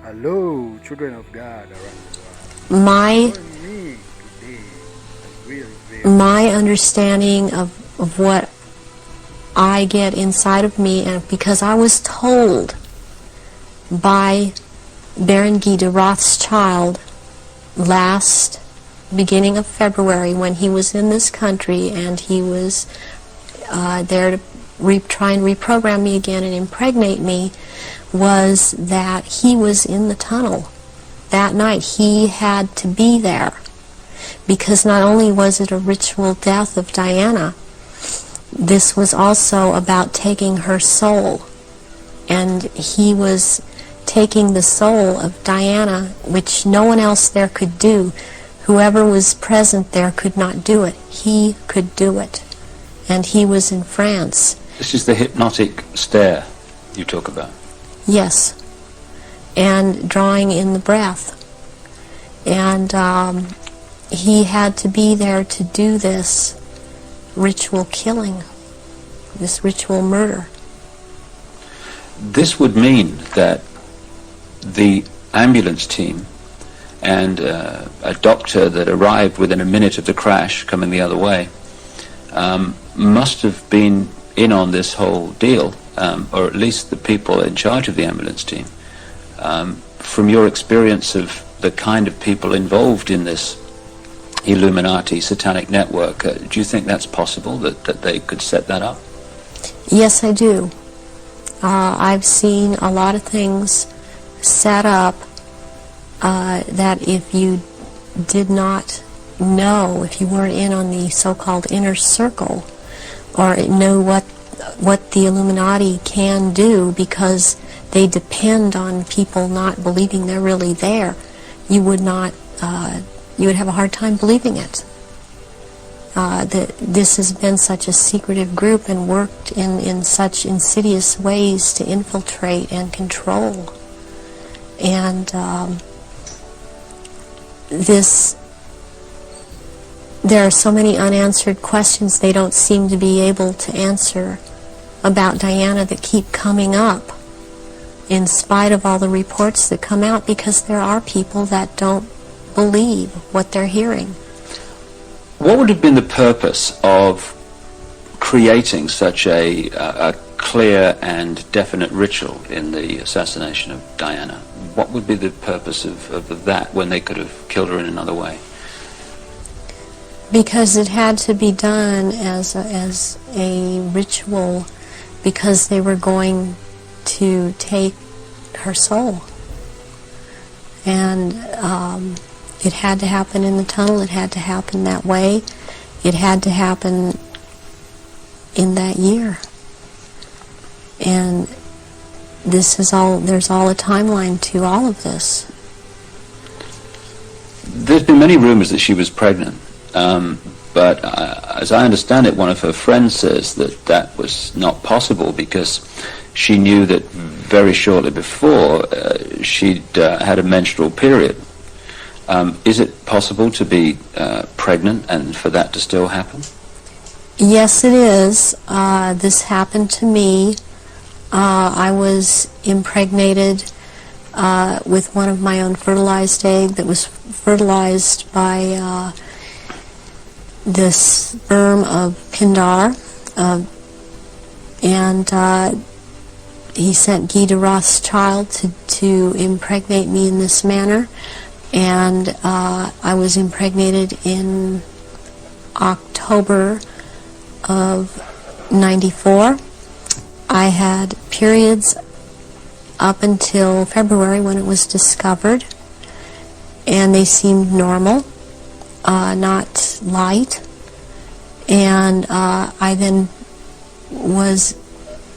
Hello, children of God around the world. My Join me today as we reveal my understanding of what I get inside of me, and because I was told by Baron Guy de Rothschild last beginning of February when he was in this country and he was there to try and reprogram me again and impregnate me, was that he was in the tunnel that night. He had to be there because not only was it a ritual death of Diana, this was also about taking her soul, and he was taking the soul of Diana, which no one else there could do. Whoever was present there could not do it. He could do it, and he was in France. This is the hypnotic stare you talk about. Yes, and drawing in the breath. And he had to be there to do this ritual killing, this ritual murder. This would mean that the ambulance team and a doctor that arrived within a minute of the crash coming the other way must have been in on this whole deal, or at least the people in charge of the ambulance team. From your experience of the kind of people involved in this Illuminati satanic network, do you think that's possible, that they could set that up? Yes, I do. I've seen a lot of things set up that if you did not know, if you weren't in on the so-called inner circle, or know what the Illuminati can do, because they depend on people not believing they're really there, you would not, you would have a hard time believing it. This has been such a secretive group and worked in such insidious ways to infiltrate and control. And there are so many unanswered questions they don't seem to be able to answer about Diana that keep coming up in spite of all the reports that come out, because there are people that don't believe what they're hearing. What would have been the purpose of creating such a clear and definite ritual in the assassination of Diana? What would be the purpose of that when they could have killed her in another way? Because it had to be done as a ritual, because they were going to take her soul. And it had to happen in the tunnel. It had to happen that way. It had to happen in that year. And this is all, there's all a timeline to all of this. There's been many rumors that she was pregnant, but as I understand it, one of her friends says that that was not possible because she knew that very shortly before she'd had a menstrual period. Is it possible to be pregnant and for that to still happen? Yes, it is. This happened to me. I was impregnated with one of my own fertilized egg that was fertilized by the sperm of Pindar, and he sent Guy de Rothschild to impregnate me in this manner, and I was impregnated in October of '94. I had periods up until February when it was discovered, and they seemed normal, not light. And I then was,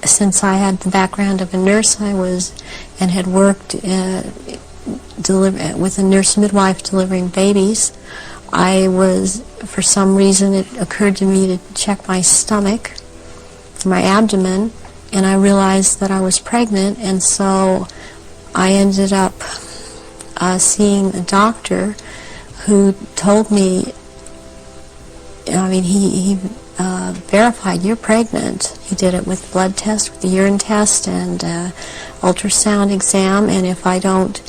since I had the background of a nurse, I was and had worked with a nurse midwife delivering babies. I was, for some reason, it occurred to me to check my stomach, my abdomen, and I realized that I was pregnant, and so I ended up seeing a doctor who told me, I mean, he verified, you're pregnant. He did it with blood test, with the urine test, and ultrasound exam, and if I don't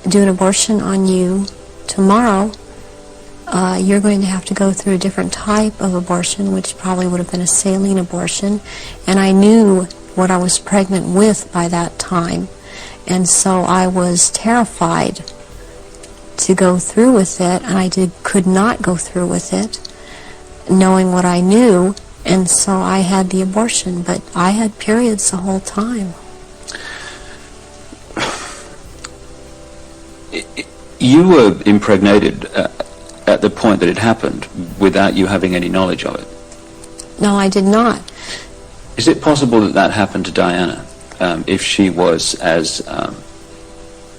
do an abortion on you tomorrow, you're going to have to go through a different type of abortion, which probably would have been a saline abortion. And I knew what I was pregnant with by that time. And so I was terrified to go through with it, and I could not go through with it, knowing what I knew, and so I had the abortion. But I had periods the whole time. You were impregnated at the point that it happened without you having any knowledge of it. No, I did not. Is it possible that that happened to Diana, if she was, as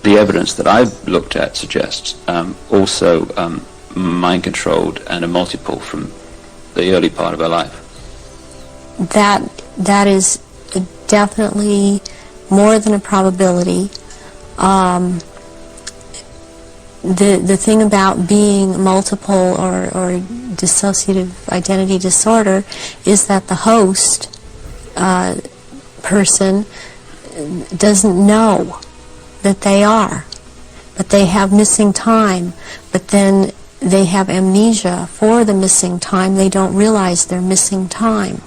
the evidence that I've looked at suggests, also mind-controlled and a multiple from the early part of her life? That is definitely more than a probability. The thing about being multiple or dissociative identity disorder is that the host person doesn't know that they are, but they have missing time, but then they have amnesia for the missing time. They don't realize they're missing time.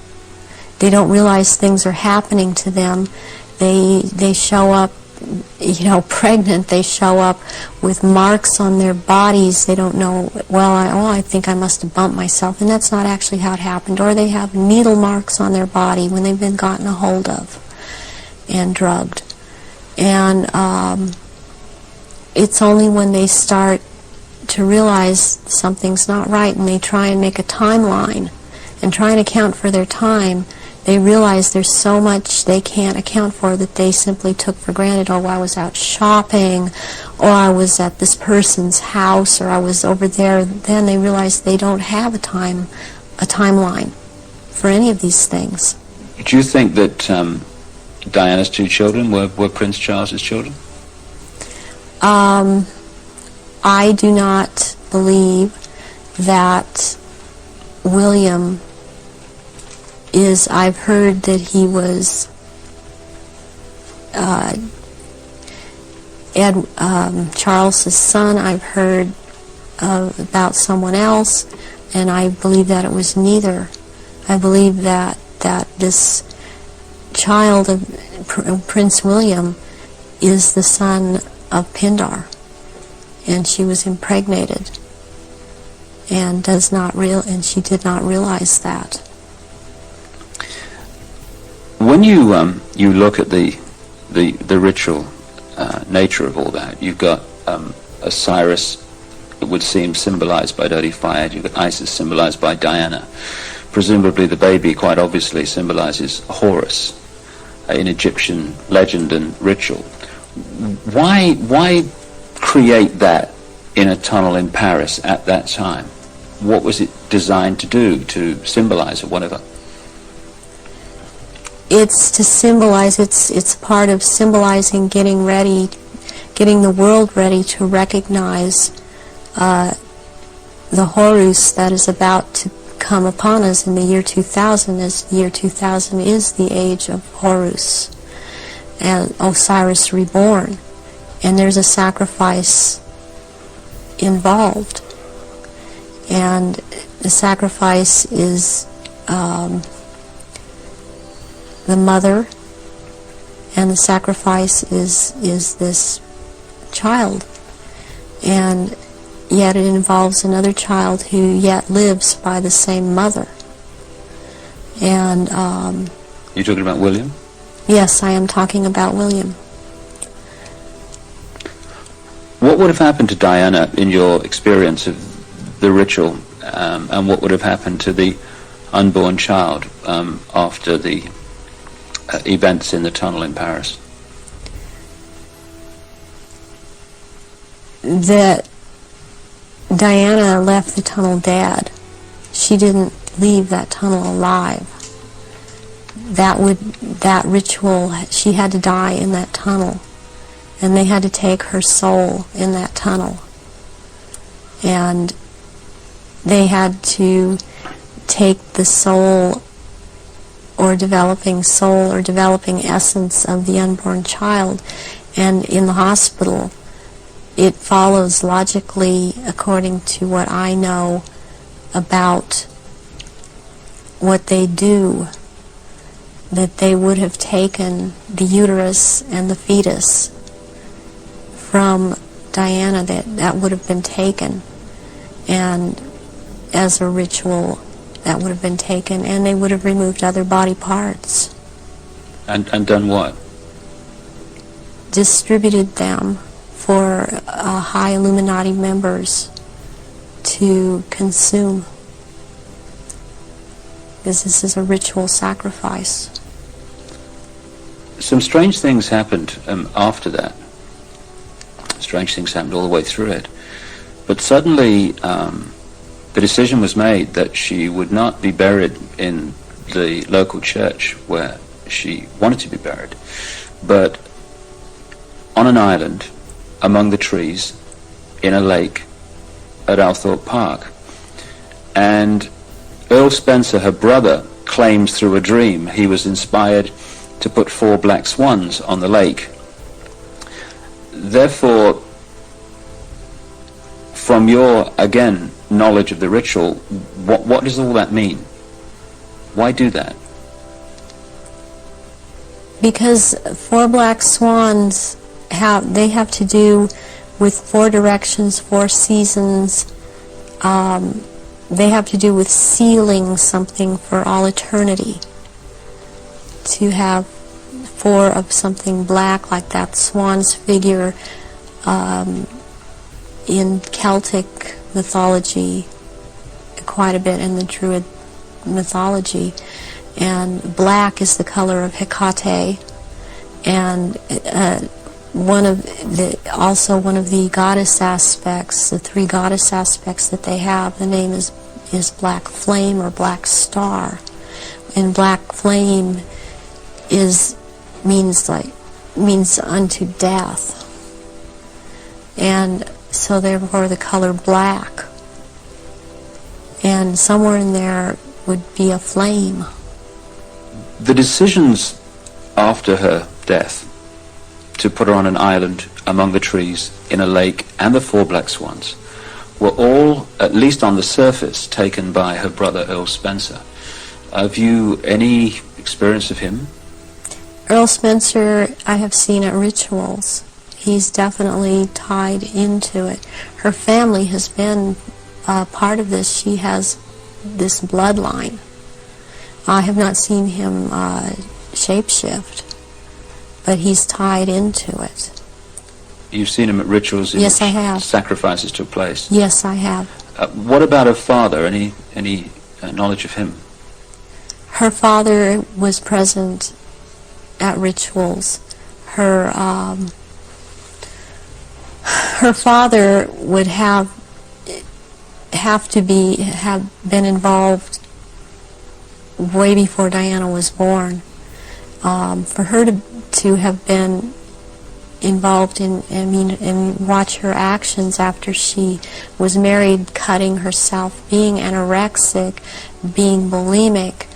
They don't realize things are happening to them. They show up, pregnant. They show up with marks on their bodies. They don't know, I think I must have bumped myself, and that's not actually how it happened. Or they have needle marks on their body when they've been gotten a hold of and drugged. And it's only when they start to realize something's not right and they try and make a timeline and try and account for their time, they realize there's so much they can't account for that they simply took for granted. Oh, I was out shopping, or I was at this person's house, or I was over there. Then they realize they don't have a timeline for any of these things. Do you think that Diana's two children were Prince Charles's children? I do not believe that William is. I've heard that he was Charles's son. I've heard about someone else, and I believe that it was neither. I believe that this child of Prince William is the son of Pindar, and she was impregnated, and she did not realize that. When you look at the ritual nature of all that, you've got Osiris, it would seem, symbolized by dirty fire. You've got Isis, symbolized by Diana. Presumably the baby quite obviously symbolizes Horus in Egyptian legend and ritual. Why create that in a tunnel in Paris at that time? What was it designed to do, to symbolize or whatever? It's to symbolize, it's part of symbolizing getting the world ready to recognize the Horus that is about to come upon us in the year 2000, as the year 2000 is the age of Horus and Osiris reborn. And there's a sacrifice involved. And the sacrifice is the mother, and the sacrifice is this child. And yet it involves another child who yet lives by the same mother. And you're talking about William? Yes, I am talking about William. What would have happened to Diana in your experience of the ritual, and what would have happened to the unborn child after the events in the tunnel in Paris? That Diana left the tunnel dead. She didn't leave that tunnel alive. That ritual, she had to die in that tunnel, and they had to take her soul in that tunnel, and they had to take the soul or developing essence of the unborn child And in the hospital, it follows logically, according to what I know about what they do, that they would have taken the uterus and the fetus from Diana, that would have been taken, and as a ritual that would have been taken, and they would have removed other body parts. And done what? Distributed them for high Illuminati members to consume, because this is a ritual sacrifice. Some strange things happened after that. Strange things happened all the way through it. But suddenly the decision was made that she would not be buried in the local church where she wanted to be buried, but on an island among the trees in a lake at Althorpe Park. And Earl Spencer, her brother, claims through a dream he was inspired to put 4 black swans on the lake. Therefore, from your, again, knowledge of the ritual, what does all that mean? Why do that? Because 4 black swans have to do with 4 directions, 4 seasons. They have to do with sealing something for all eternity. To have 4 of something black, like that swan's figure in Celtic mythology, quite a bit in the Druid mythology. And black is the color of Hecate, and also one of the goddess aspects, the 3 goddess aspects that they have. The name is Black Flame or Black Star, and Black Flame means unto death, and so therefore the color black, and somewhere in there would be a flame. The decisions after her death to put her on an island among the trees in a lake and the 4 black swans were all, at least on the surface, taken by her brother Earl Spencer. Have you any experience of him? Earl Spencer I have seen at rituals. He's definitely tied into it. Her family has been part of this. She has this bloodline. I have not seen him shapeshift, but he's tied into it. You've seen him at rituals in Yes, which I have. sacrifices took place? Yes, I have. What about her father? Any knowledge of him? Her father was present at rituals. Her father would have been involved way before Diana was born. For her to have been involved and watch her actions after she was married, cutting herself, being anorexic, being bulimic,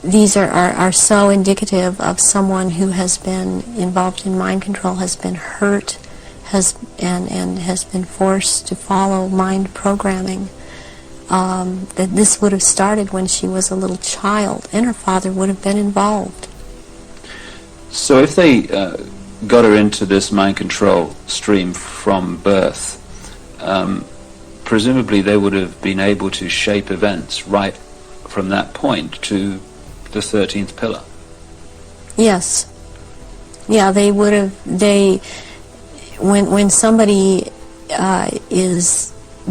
these are so indicative of someone who has been involved in mind control, has been hurt, and has been forced to follow mind programming. That this would have started when she was a little child, and her father would have been involved. So if they got her into this mind control stream from birth, presumably they would have been able to shape events right from that point to the 13th pillar. Yes. Yeah, they would have. When somebody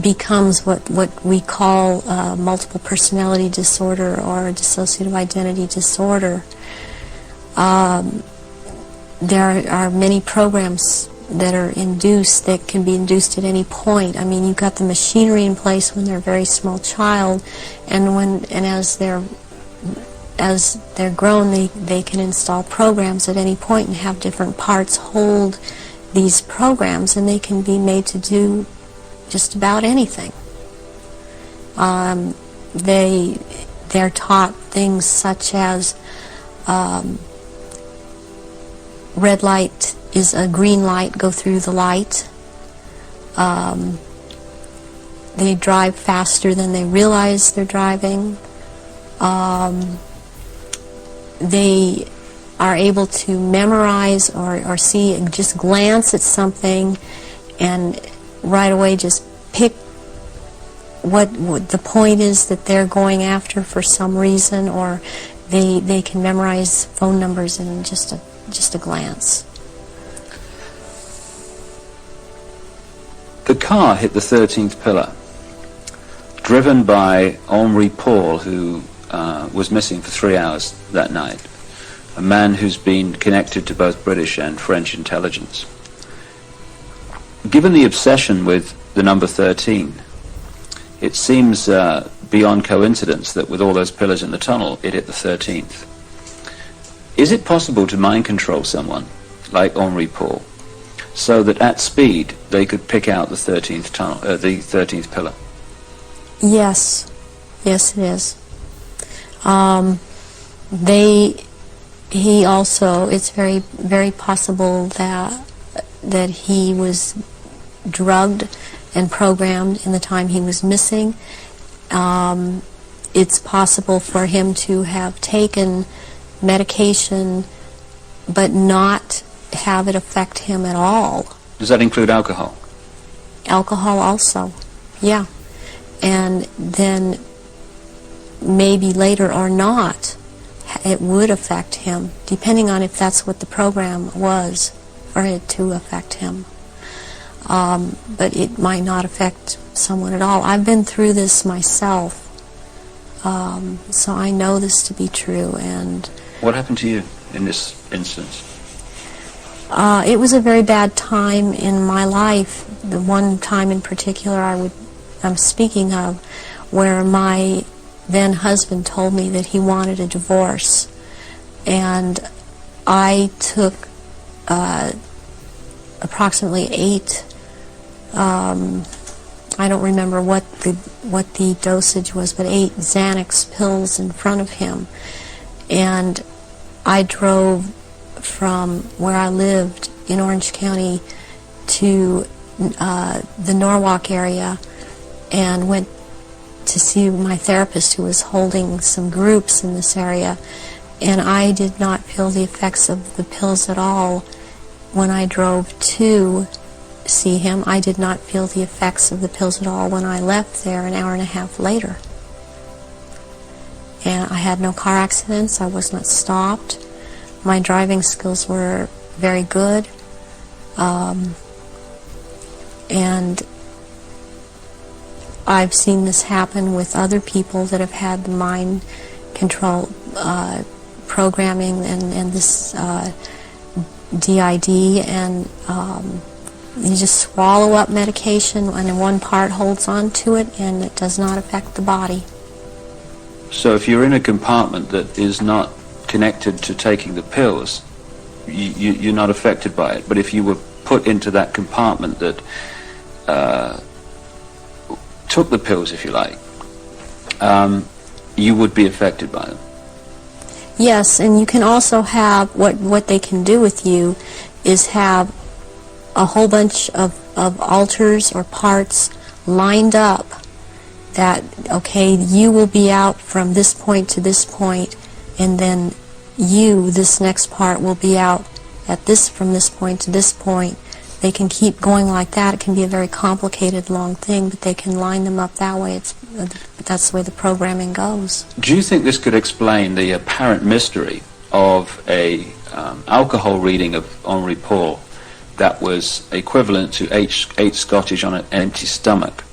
becomes what we call multiple personality disorder or dissociative identity disorder, there are many programs that are induced, that can be induced at any point. I mean, you've got the machinery in place when they're a very small child, and as they're grown, they can install programs at any point and have different parts hold these programs, and they can be made to do just about anything. They're taught things such as red light is a green light, go through the light. They drive faster than they realize they're driving. They are able to memorize or see, just glance at something and right away just pick what the point is that they're going after for some reason, or they can memorize phone numbers in just a glance. The car hit the 13th pillar, driven by Henri Paul, who was missing for 3 hours that night, a man who's been connected to both British and French intelligence. Given the obsession with the number 13, it seems beyond coincidence that with all those pillars in the tunnel, it hit the 13th. Is it possible to mind control someone like Henri Paul so that at speed they could pick out the 13th tunnel, the 13th pillar? Yes, yes, it is. He also, it's very, very possible that he was drugged and programmed in the time he was missing. It's possible for him to have taken medication but not have it affect him at all. Does that include alcohol? Alcohol also, yeah. And then maybe later or not, it would affect him, depending on if that's what the program was, for it to affect him. But it might not affect someone at all. I've been through this myself, so I know this to be true. And what happened to you in this instance? It was a very bad time in my life. The one time in particular I'm speaking of, where my then husband told me that he wanted a divorce, and I took approximately 8. I don't remember what the dosage was, but 8 Xanax pills in front of him, and I drove from where I lived in Orange County to the Norwalk area and went to see my therapist, who was holding some groups in this area, and I did not feel the effects of the pills at all when I drove to see him. I did not feel the effects of the pills at all when I left there an hour and a half later. And I had no car accidents. I was not stopped. My driving skills were very good. And I've seen this happen with other people that have had the mind control programming and this DID, and you just swallow up medication and one part holds on to it and it does not affect the body. So if you're in a compartment that is not connected to taking the pills, you're not affected by it. But if you were put into that compartment that took the pills, if you like, you would be affected by them. Yes, and you can also have, what they can do with you is have a whole bunch of alters or parts lined up that, okay, you will be out from this point to this point, and then you, this next part, will be out at this, from this point to this point. They can keep going like that. It can be a very complicated, long thing, but they can line them up that way. That's the way the programming goes. Do you think this could explain the apparent mystery of a alcohol reading of Henri Paul that was equivalent to 8 Scottish on an empty stomach,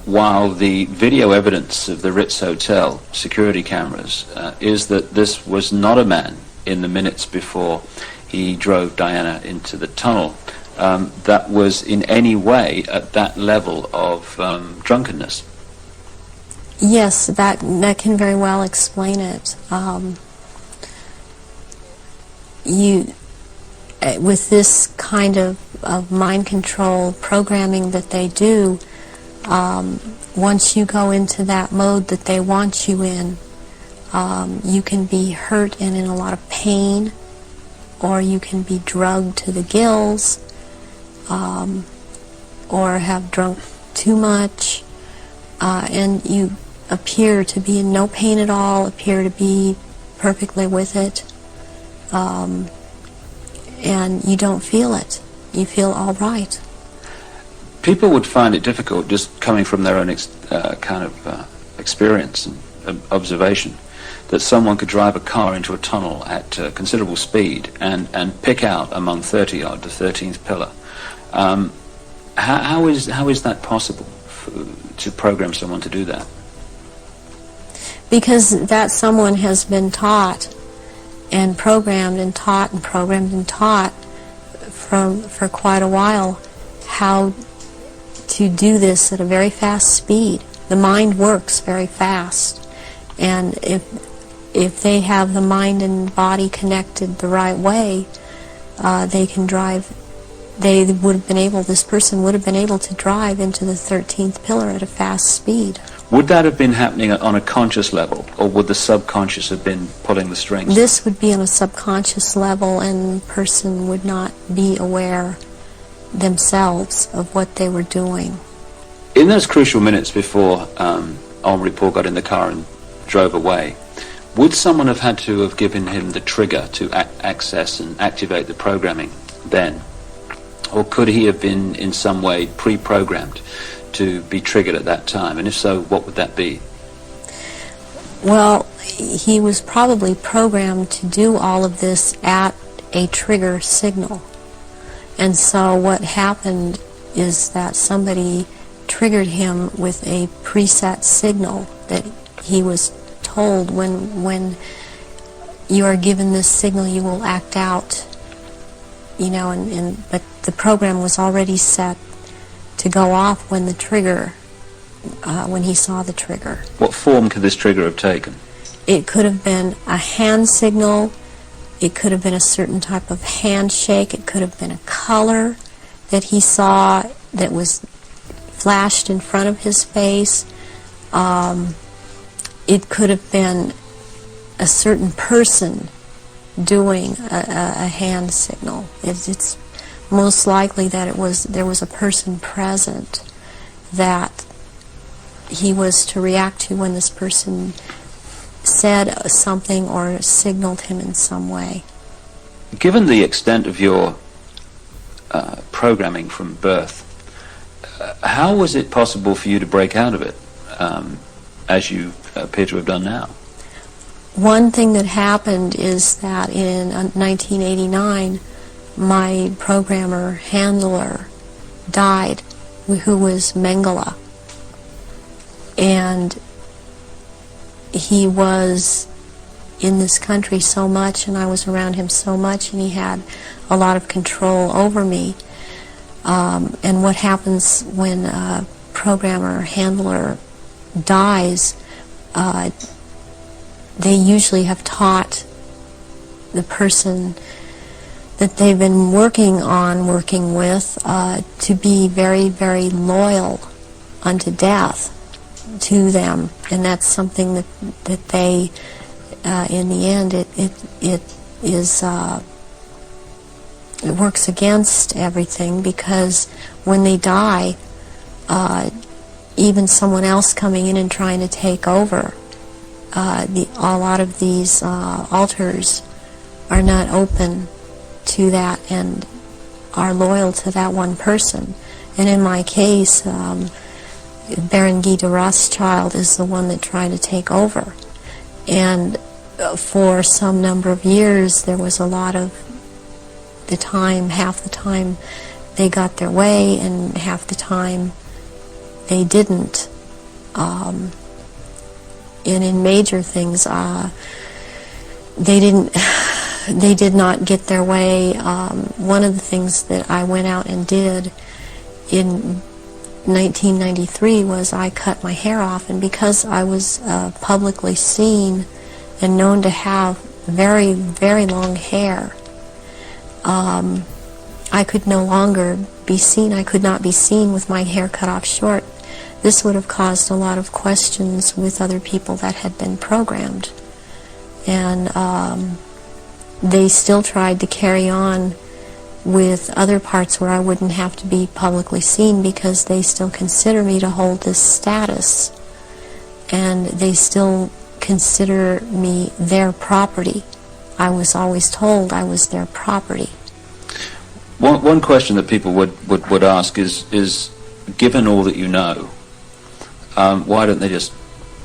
while the video evidence of the Ritz Hotel security cameras is that this was not a man in the minutes before he drove Diana into the tunnel that was in any way at that level of drunkenness? Yes, that can very well explain it. With this kind of mind control programming that they do, once you go into that mode that they want you in, you can be hurt and in a lot of pain, or you can be drugged to the gills, or have drunk too much, and you appear to be in no pain at all, appear to be perfectly with it, and you don't feel it. You feel all right. People would find it difficult, just coming from their own experience and observation, that someone could drive a car into a tunnel at considerable speed and pick out among 30 odd the 13th pillar. How is that possible to program someone to do that? Because that someone has been taught and programmed and taught and programmed and taught for quite a while how to do this at a very fast speed. The mind works very fast, and if they have the mind and body connected the right way, they can drive. This person would have been able to drive into the 13th pillar at a fast speed. Would that have been happening on a conscious level, or would the subconscious have been pulling the strings? This would be on a subconscious level, and the person would not be aware themselves of what they were doing. In those crucial minutes before Henri Paul got in the car and drove away, would someone have had to have given him the trigger to access and activate the programming then? Or could he have been in some way pre-programmed to be triggered at that time? And if so, what would that be? Well, he was probably programmed to do all of this at a trigger signal. And so what happened is that somebody triggered him with a preset signal that he was told when you are given this signal you will act out, but the program was already set to go off when the trigger, when he saw the trigger. What form could this trigger have taken? It could have been a hand signal, it could have been a certain type of handshake, it could have been a color that he saw that was flashed in front of his face. It could have been a certain person doing a hand signal. It's most likely that there was a person present that he was to react to when this person said something or signaled him in some way. Given the extent of your programming from birth, how was it possible for you to break out of it, as you appear to have done now? One thing that happened is that in 1989, my programmer handler died, who was Mengele. And he was in this country so much, and I was around him so much, and he had a lot of control over me. And what happens when a programmer handler dies, they usually have taught the person that they've been working with, to be very, very loyal unto death to them. And that's something that they, in the end, it works against everything, because when they die, even someone else coming in and trying to take over, a lot of these altars are not open to that and are loyal to that one person. And in my case, Baron Guy de Rothschild is the one that tried to take over. And for some number of years, there was a lot of the time, half the time they got their way, and half the time they didn't. And in major things, they did not get their way. One of the things that I went out and did in 1993 was I cut my hair off, and because I was publicly seen and known to have very, very long hair, I could no longer be seen. I could not be seen with my hair cut off short. This would have caused a lot of questions with other people that had been programmed. And they still tried to carry on with other parts where I wouldn't have to be publicly seen, because they still consider me to hold this status, and they still consider me their property. I was always told I was their property. One question that people would ask is, given all that you know, why don't they just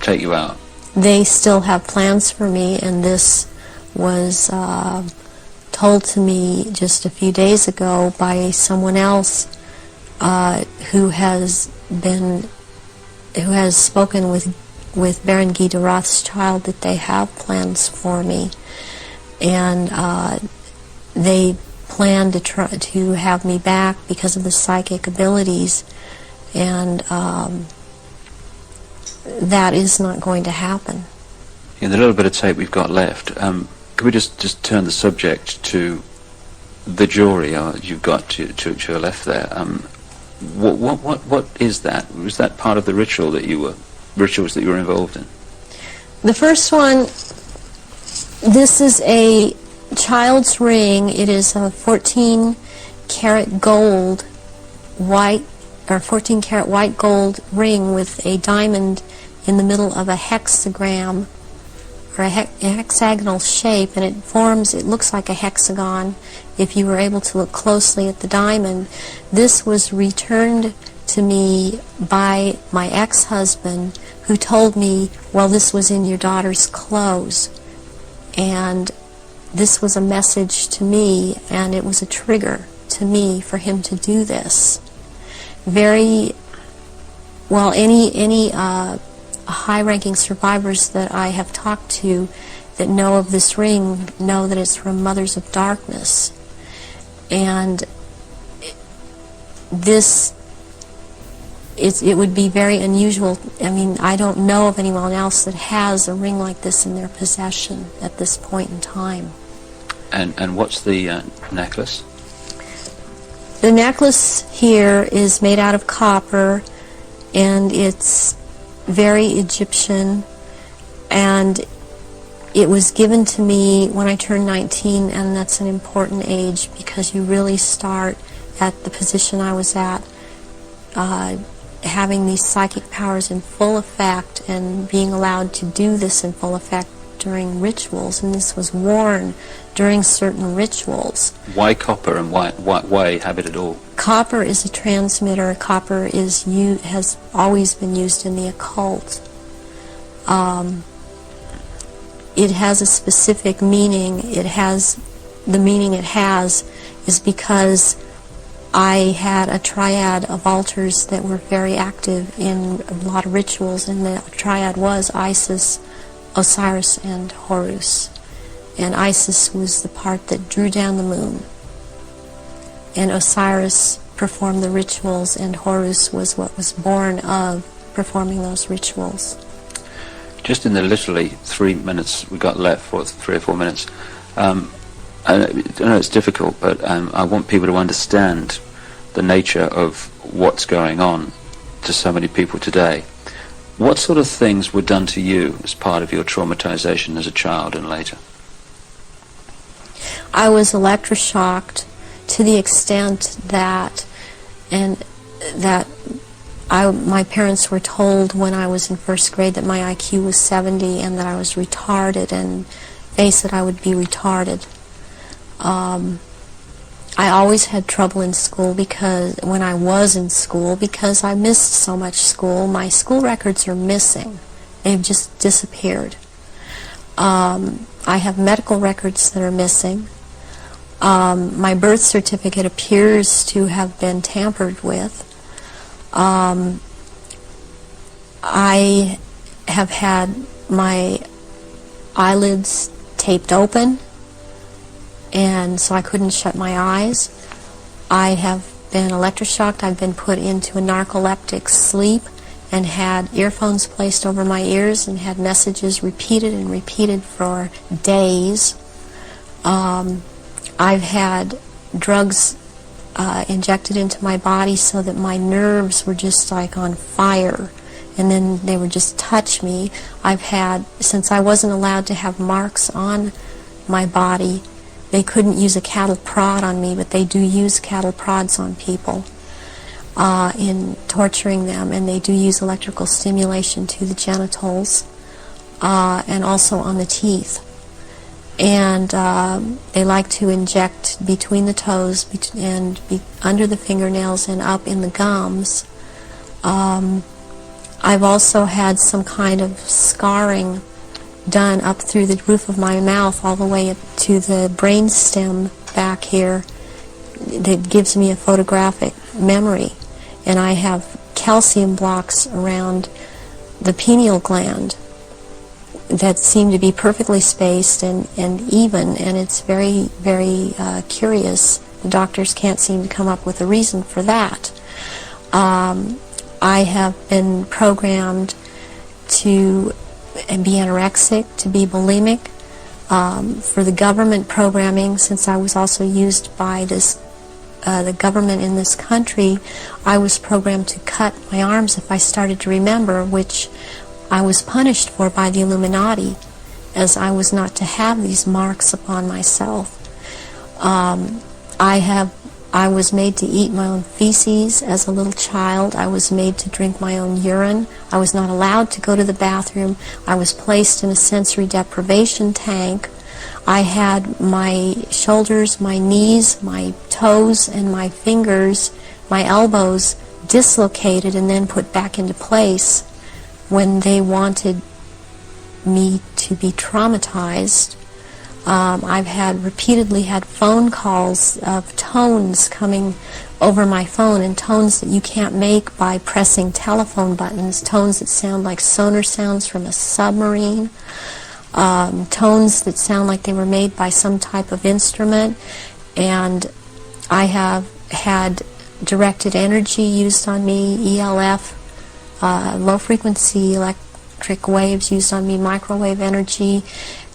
take you out? They still have plans for me, and this was told to me just a few days ago by someone else who has spoken with Baron Guy de Rothschild, that they have plans for me, and they plan to try to have me back because of the psychic abilities, and that is not going to happen. In the little bit of tape we've got left, could we just turn the subject to the jury you've got to your left there? What is that? Was that part of the rituals that you were involved in? The first one, this is a child's ring. It is a 14-karat gold white, or 14-karat white gold ring with a diamond in the middle of a hexagram, or a hexagonal shape, and it looks like a hexagon if you were able to look closely at the diamond. This was returned to me by my ex-husband, who told me, well, this was in your daughter's clothes, and this was a message to me, and it was a trigger to me for him to do this. Very well, any high-ranking survivors that I have talked to that know of this ring know that it's from Mothers of Darkness, and it would be very unusual. I mean, I don't know of anyone else that has a ring like this in their possession at this point in time. And what's the necklace? The necklace here is made out of copper, and it's very Egyptian, and it was given to me when I turned 19, and that's an important age because you really start at the position I was at, having these psychic powers in full effect and being allowed to do this in full effect during rituals, and this was worn during certain rituals. Why copper, and why have it at all? Copper is a transmitter. Copper has always been used in the occult. It has a specific meaning. The meaning it has is because I had a triad of altars that were very active in a lot of rituals, and the triad was Isis, Osiris, and Horus. And Isis was the part that drew down the moon, and Osiris performed the rituals, and Horus was what was born of performing those rituals. Just in the literally 3 minutes we got left, or 3 or 4 minutes, I know it's difficult, but I want people to understand the nature of what's going on to so many people today. What sort of things were done to you as part of your traumatization as a child and later? I was electroshocked to the extent that my parents were told when I was in first grade that my IQ was 70 and that I was retarded, and they said I would be retarded. I always had trouble in school when I was in school because I missed so much school. My school records are missing. They've just disappeared. I have medical records that are missing. My birth certificate appears to have been tampered with. I have had my eyelids taped open, and so I couldn't shut my eyes. I have been electroshocked. I've been put into a narcoleptic sleep and had earphones placed over my ears and had messages repeated and repeated for days. I've had drugs injected into my body so that my nerves were just like on fire, and then they would just touch me. I've had, since I wasn't allowed to have marks on my body, They couldn't use a cattle prod on me, but they do use cattle prods on people in torturing them, and they do use electrical stimulation to the genitals and also on the teeth. And they like to inject between the toes and under the fingernails and up in the gums. I've also had some kind of scarring done up through the roof of my mouth all the way up to the brain stem back here that gives me a photographic memory. And I have calcium blocks around the pineal gland that seem to be perfectly spaced and even, and it's very, very curious. The doctors can't seem to come up with a reason for that. I have been programmed to be anorexic, to be bulimic. For the government programming, since I was also used by the government in this country, I was programmed to cut my arms if I started to remember, which I was punished for by the Illuminati, as I was not to have these marks upon myself. I was made to eat my own feces as a little child. I was made to drink my own urine. I was not allowed to go to the bathroom. I was placed in a sensory deprivation tank. I had my shoulders, my knees, my toes, and my fingers, my elbows dislocated and then put back into place when they wanted me to be traumatized. I've repeatedly had phone calls of tones coming over my phone, and tones that you can't make by pressing telephone buttons, tones that sound like sonar sounds from a submarine, tones that sound like they were made by some type of instrument. And I have had directed energy used on me, ELF, low frequency electric waves used on me, microwave energy.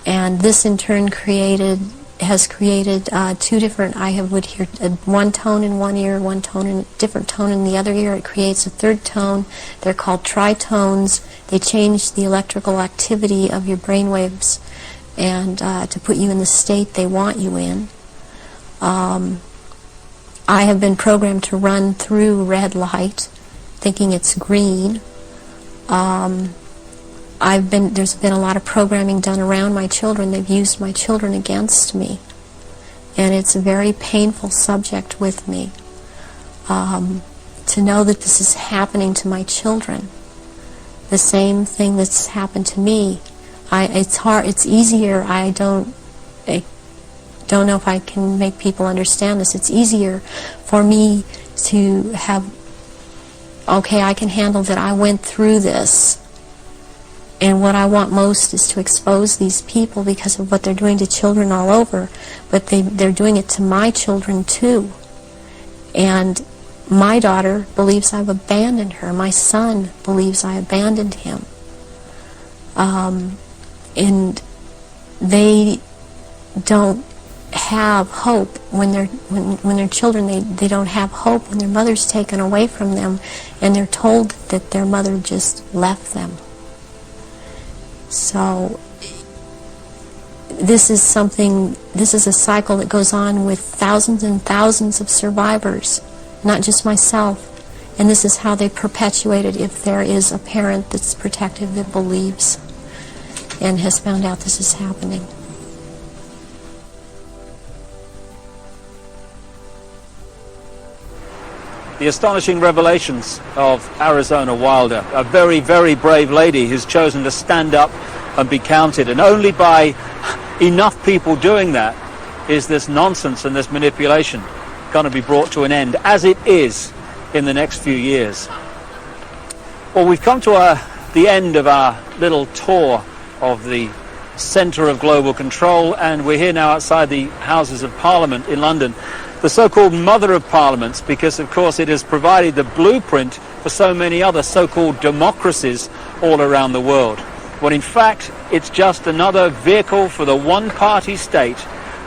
And this in turn has created two different, would hear one tone in one ear, one tone in different tone in the other ear. It creates a third tone. They're called tritones. They change the electrical activity of your brain waves and to put you in the state they want you in. I have been programmed to run through red light, thinking it's green. There's been a lot of programming done around my children. They've used my children against me. And it's a very painful subject with me to know that this is happening to my children. The same thing that's happened to me. It's hard. It's easier. I don't know if I can make people understand this. It's easier for me to have, okay, I can handle that I went through this. And what I want most is to expose these people because of what they're doing to children all over. But they're doing it to my children too. And my daughter believes I've abandoned her. My son believes I abandoned him. And they don't have hope when they're children. They don't have hope when their mother's taken away from them and they're told that their mother just left them. So this is a cycle that goes on with thousands and thousands of survivors, not just myself. And this is how they perpetuate it if there is a parent that's protective that believes and has found out this is happening. The astonishing revelations of Arizona Wilder, a very, very brave lady who's chosen to stand up and be counted. And only by enough people doing that is this nonsense and this manipulation going to be brought to an end, as it is in the next few years. Well, we've come to the end of our little tour of the centre of global control, and we're here now outside the Houses of Parliament in London, the so-called mother of parliaments, because of course it has provided the blueprint for so many other so-called democracies all around the world. When in fact it's just another vehicle for the one-party state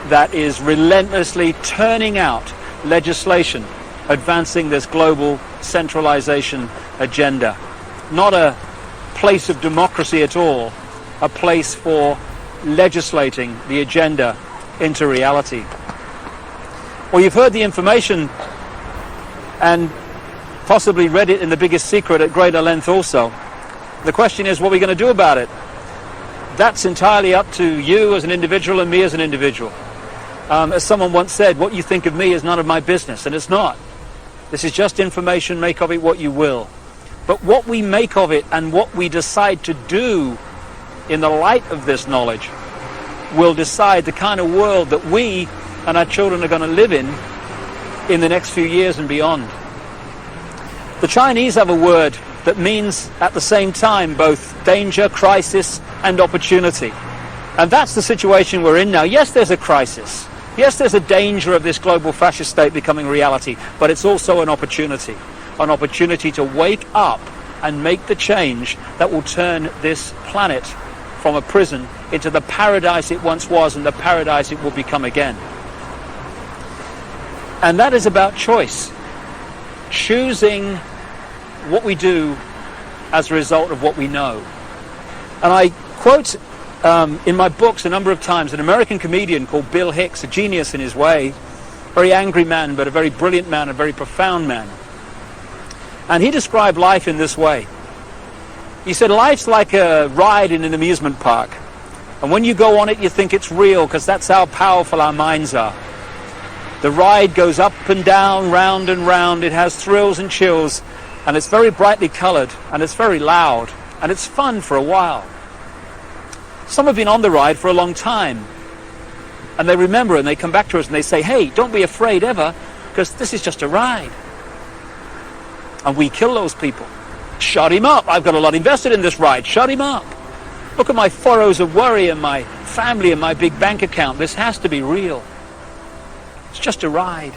that is relentlessly turning out legislation advancing this global centralization agenda. Not a place of democracy at all, a place for legislating the agenda into reality. Well, you've heard the information and possibly read it in The Biggest Secret at greater length also. The question is, what are we going to do about it? That's entirely up to you as an individual and me as an individual. As someone once said, what you think of me is none of my business, and it's not. This is just information, make of it what you will. But what we make of it and what we decide to do in the light of this knowledge will decide the kind of world that we and our children are going to live in the next few years and beyond. The Chinese have a word that means at the same time both danger, crisis, and opportunity. And that's the situation we're in now. Yes, there's a crisis. Yes, there's a danger of this global fascist state becoming reality, but it's also an opportunity to wake up and make the change that will turn this planet from a prison into the paradise it once was and the paradise it will become again. And that is about choice. Choosing what we do as a result of what we know. And I quote in my books a number of times an American comedian called Bill Hicks, a genius in his way, very angry man, but a very brilliant man, a very profound man. And he described life in this way. He said, life's like a ride in an amusement park. And when you go on it, you think it's real, because that's how powerful our minds are. The ride goes up and down, round and round. It has thrills and chills, and it's very brightly colored, and it's very loud, and it's fun for a while. Some have been on the ride for a long time, and they remember, and they come back to us and they say, hey, don't be afraid ever, because this is just a ride. And we kill those people. Shut him up. I've got a lot invested in this ride. Shut him up. Look at my furrows of worry and my family and my big bank account. This has to be real. It's just a ride.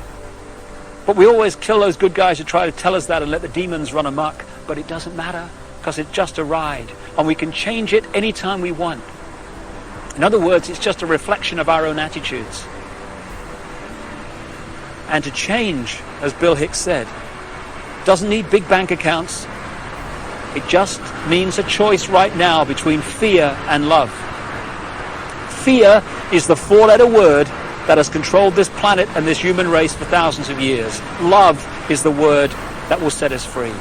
But we always kill those good guys who try to tell us that and let the demons run amok. But it doesn't matter, because it's just a ride. And we can change it anytime we want. In other words, it's just a reflection of our own attitudes. And to change, as Bill Hicks said, doesn't need big bank accounts. It just means a choice right now between fear and love. Fear is the four-letter word that has controlled this planet and this human race for thousands of years. Love is the word that will set us free.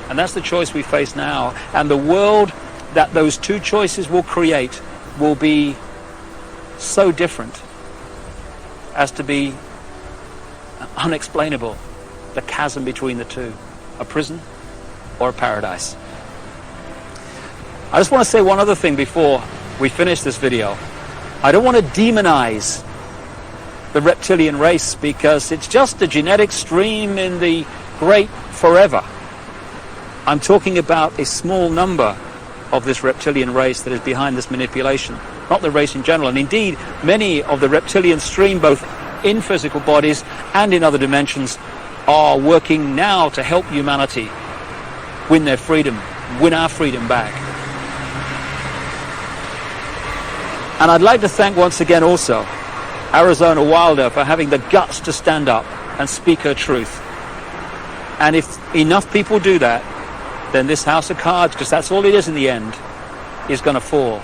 And that's the choice we face now. And the world that those two choices will create will be so different as to be unexplainable. The chasm between the two, a prison or a paradise. I just want to say one other thing before we finish this video. I don't want to demonize the reptilian race, because it's just a genetic stream in the great forever. I'm talking about a small number of this reptilian race that is behind this manipulation, not the race in general. And indeed, many of the reptilian stream, both in physical bodies and in other dimensions, are working now to help humanity win their freedom, win our freedom back. And I'd like to thank once again also Arizona Wilder for having the guts to stand up and speak her truth. And if enough people do that, then this house of cards, because that's all it is in the end, is going to fall.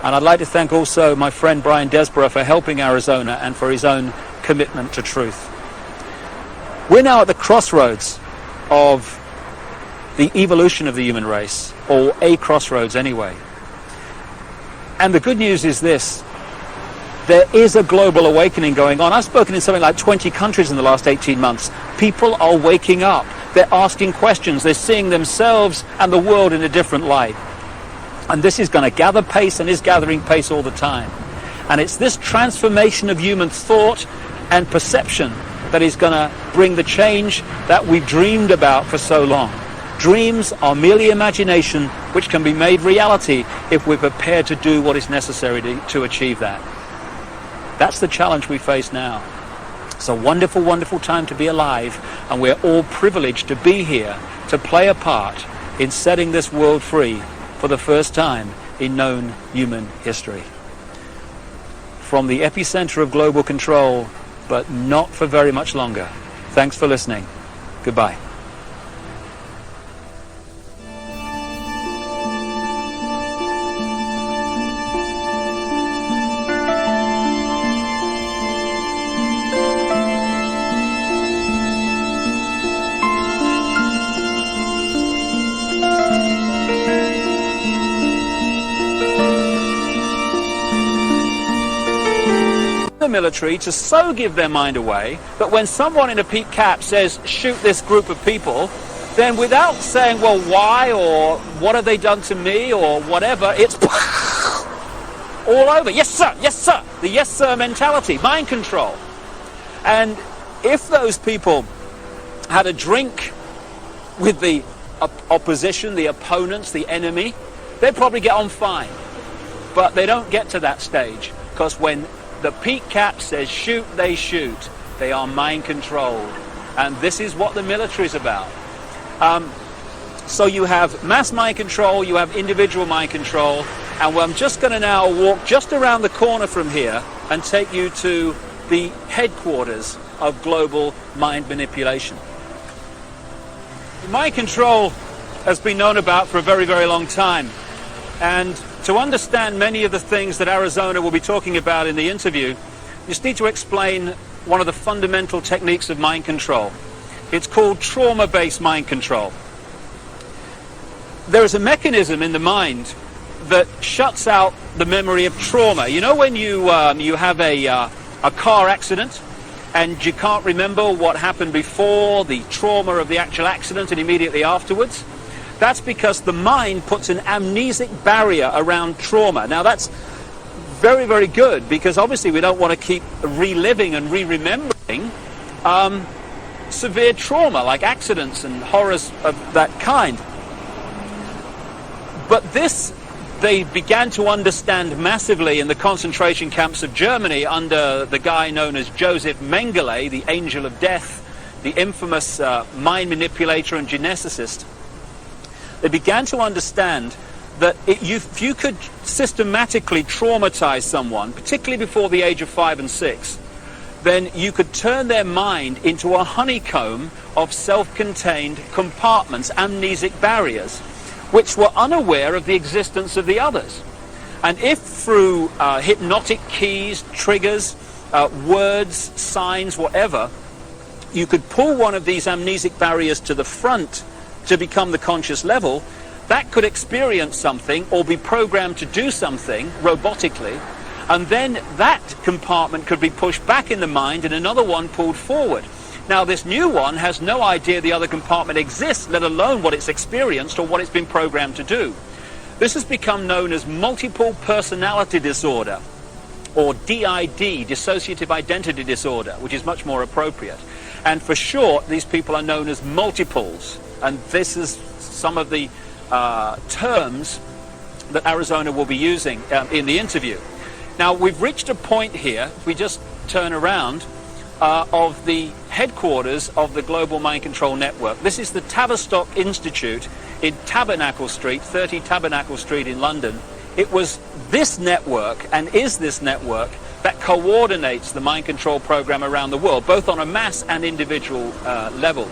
And I'd like to thank also my friend Brian Desborough for helping Arizona and for his own commitment to truth. We're now at the crossroads of the evolution of the human race, or a crossroads anyway. And the good news is this: there is a global awakening going on. I've spoken in something like 20 countries in the last 18 months. People are waking up. They're asking questions. They're seeing themselves and the world in a different light. And this is going to gather pace and is gathering pace all the time. And it's this transformation of human thought and perception that is going to bring the change that we've dreamed about for so long. Dreams are merely imagination, which can be made reality if we're prepared to do what is necessary to achieve that. That's the challenge we face now. It's a wonderful, wonderful time to be alive, and we're all privileged to be here to play a part in setting this world free for the first time in known human history. From the epicenter of global control, but not for very much longer. Thanks for listening. Goodbye. the military to so give their mind away that when someone in a peak cap says, shoot this group of people, then without saying, well, why, or what have they done to me, or whatever, it's all over. Yes, sir, yes, sir. The yes, sir mentality, mind control. And if those people had a drink with the opposition, the opponents, the enemy, they'd probably get on fine. But they don't get to that stage, because when the peak cap says shoot, they shoot. They are mind controlled. And this is what the military is about. So you have mass mind control, you have individual mind control, and I'm just going to now walk just around the corner from here and take you to the headquarters of global mind manipulation. Mind control has been known about for a very, very long time. And to understand many of the things that Arizona will be talking about in the interview, you just need to explain one of the fundamental techniques of mind control. It's called trauma-based mind control. There is a mechanism in the mind that shuts out the memory of trauma. You know when you have a car accident and you can't remember what happened before, the trauma of the actual accident and immediately afterwards? That's because the mind puts an amnesic barrier around trauma. Now that's very, very good, because obviously we don't want to keep reliving and re-remembering severe trauma like accidents and horrors of that kind. But this they began to understand massively in the concentration camps of Germany under the guy known as Joseph Mengele, the angel of death, the infamous mind manipulator and geneticist. They began to understand that if you could systematically traumatize someone, particularly before the age of 5 and 6, then you could turn their mind into a honeycomb of self-contained compartments, amnesic barriers, which were unaware of the existence of the others. And if through hypnotic keys, triggers, words, signs, whatever, you could pull one of these amnesic barriers to the front to become the conscious level, that could experience something or be programmed to do something robotically, and then that compartment could be pushed back in the mind and another one pulled forward. Now this new one has no idea the other compartment exists, let alone what it's experienced or what it's been programmed to do. This has become known as multiple personality disorder, or DID, dissociative identity disorder, which is much more appropriate. And for short, these people are known as multiples. And this is some of the terms that Arizona will be using in the interview. Now, we've reached a point here, if we just turn around, of the headquarters of the Global Mind Control Network. This is the Tavistock Institute in Tabernacle Street, 30 Tabernacle Street in London. It was this network, and is this network, that coordinates the mind control program around the world, both on a mass and individual level.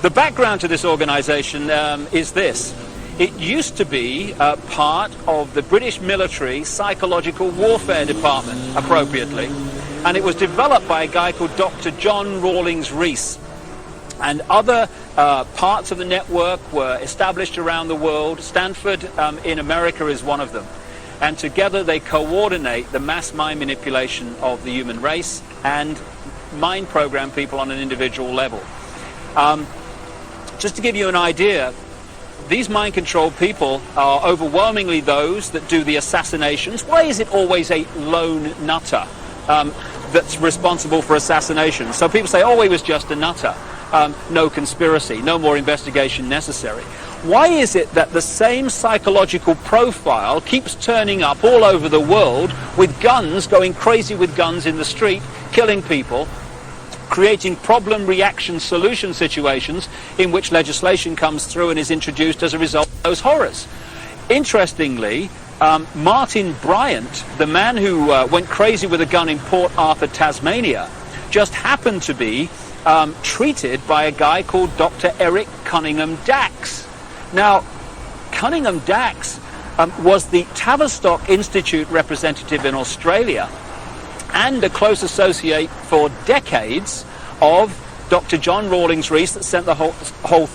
The background to this organization is this. It used to be part of the British military psychological warfare department, appropriately, and it was developed by a guy called Dr. John Rawlings Rees. And other parts of the network were established around the world. Stanford in America is one of them. And together they coordinate the mass mind manipulation of the human race and mind program people on an individual level. Just to give you an idea, these mind control people are overwhelmingly those that do the assassinations. Why is it always a lone nutter that's responsible for assassination? So people say, oh, he was just a nutter. No conspiracy, no more investigation necessary. Why is it that the same psychological profile keeps turning up all over the world with guns, going crazy with guns in the street, killing people, creating problem, reaction, solution situations in which legislation comes through and is introduced as a result of those horrors? Interestingly, Martin Bryant, the man who went crazy with a gun in Port Arthur, Tasmania, just happened to be treated by a guy called Dr. Eric Cunningham Dax. Now, Cunningham Dax was the Tavistock Institute representative in Australia and a close associate for decades of Dr. John Rawlings Rees that sent the whole